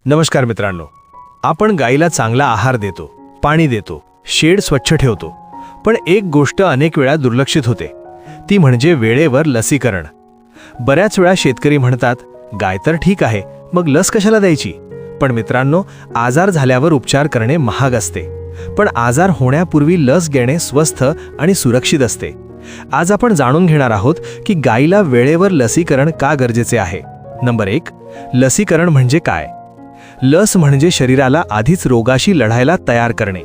नमस्कार मित्रांनो, आपण गाईला चांगला आहार देतो, पाणी देतो, शेड स्वच्छ ठेवतो, पण एक गोष्ट अनेक वेळा दुर्लक्षित होते, ती म्हणजे वेळेवर लसीकरण. बऱ्याच वेळा शेतकरी म्हणतात, गाय तर ठीक आहे, मग लस कशाला द्यायची? पण मित्रांनो, आजार झाल्यावर उपचार करणे महाग असते, पण आजार होण्यापूर्वी लस घेणे स्वस्त आणि सुरक्षित असते. आज आपण जाणून घेणार आहोत की गायीला वेळेवर लसीकरण का गरजेचे आहे. नंबर 1, लसीकरण म्हणजे काय? लस म्हणजे शरीराला आधीच रोगाशी लढायला तयार करणे.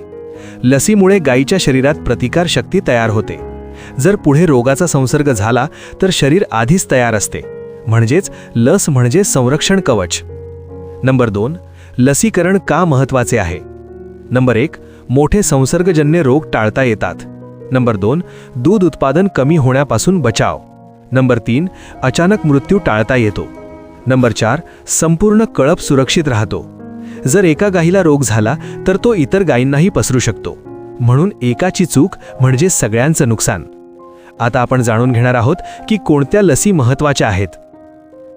लसीमुळे गायीच्या शरीरात प्रतिकार शक्ती तयार होते. जर पुढे रोगाचा संसर्ग झाला तर शरीर आधीच तयार असते, म्हणजेच लस म्हणजे संरक्षण कवच. नंबर 2, लसीकरण का महत्त्वाचे आहे? नंबर 1, मोठे संसर्गजन्य रोग टाळता येतात. नंबर 2, दूध उत्पादन कमी होण्यापासून बचाव. नंबर 3, अचानक मृत्यू टाळता येतो. नंबर 4, संपूर्ण कळप सुरक्षित राहतो. जर एका गायीला रोग झाला तर तो इतर गायींनाही पसरू शकतो, म्हणून एकाची चूक म्हणजे सगळ्यांचं नुकसान. आता आपण जाणून घेणार आहोत की कोणत्या लसी महत्त्वाच्या आहेत.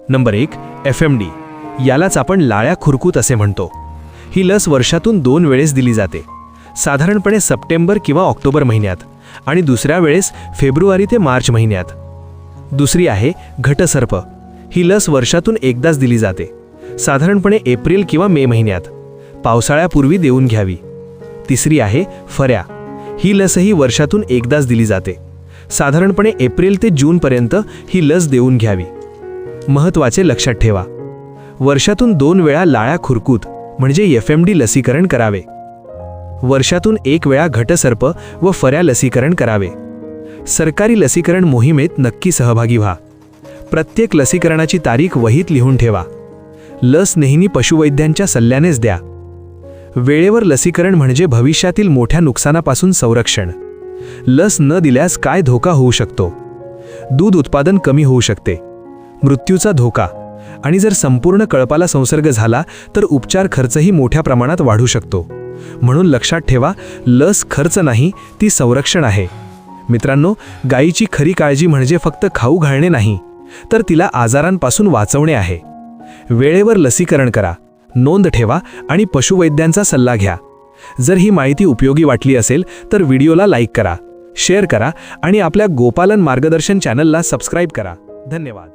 Number 1, FMD. यालाच आपण लाळ्या खुरकूत असे म्हणतो. ही लस वर्षातून 2 वेळेस दिली जाते, साधारणपणे सप्टेंबर किंवा ऑक्टोबर महिन्यात आणि दुसऱ्या वेळेस फेब्रुवारी ते मार्च महिन्यात. दुसरी आहे घटसर्प. ही लस वर्षातून एकदाच दिली जाते, साधारणपणे एप्रिल किंवा मे महिन्यात. पावसाळ्यापूर्वी देऊन घ्यावी. तिसरी आहे फऱ्या. ही लसही वर्षातून एकदाच दिली जाते, साधारणपणे एप्रिल ते जूनपर्यंत ही लस देऊन घ्यावी. महत्त्वाचे लक्षात ठेवा, वर्षातून 2 वेळा लाळ्या खुरकूत म्हणजे FMD लसीकरण करावे. वर्षातून 1 वेळा घटसर्प व फऱ्या लसीकरण करावे. सरकारी लसीकरण मोहिमेत नक्की सहभागी व्हा. प्रत्येक लसीकरणाची तारीख वहीत लिहून ठेवा. लस नेहमी पशुवैद्यांच्या सल्ल्यानेच द्या. वेळेवर लसीकरण म्हणजे भविष्यातील मोठ्या नुकसानापासून संरक्षण. लस न दिल्यास काय धोका होऊ शकतो? दूध उत्पादन कमी होऊ शकते, मृत्यूचा धोका, आणि जर संपूर्ण कळपाला संसर्ग झाला तर उपचार खर्चही मोठ्या प्रमाणात वाढू शकतो. म्हणून लक्षात ठेवा, लस खर्च नाही, ती संरक्षण आहे. मित्रांनो, गायीची खरी काळजी म्हणजे फक्त खाऊ घालणे नाही, तर तिला आजारांपासून वाचवणे आहे. वेळेवर लसीकरण करा, नोंद ठेवा आणि पशुवैद्यांचा सल्ला घ्या. जर ही माहिती उपयोगी वाटली असेल तर व्हिडिओला लाईक करा, शेअर करा आणि आपल्या गोपालन मार्गदर्शन चॅनलला सबस्क्राईब करा. धन्यवाद.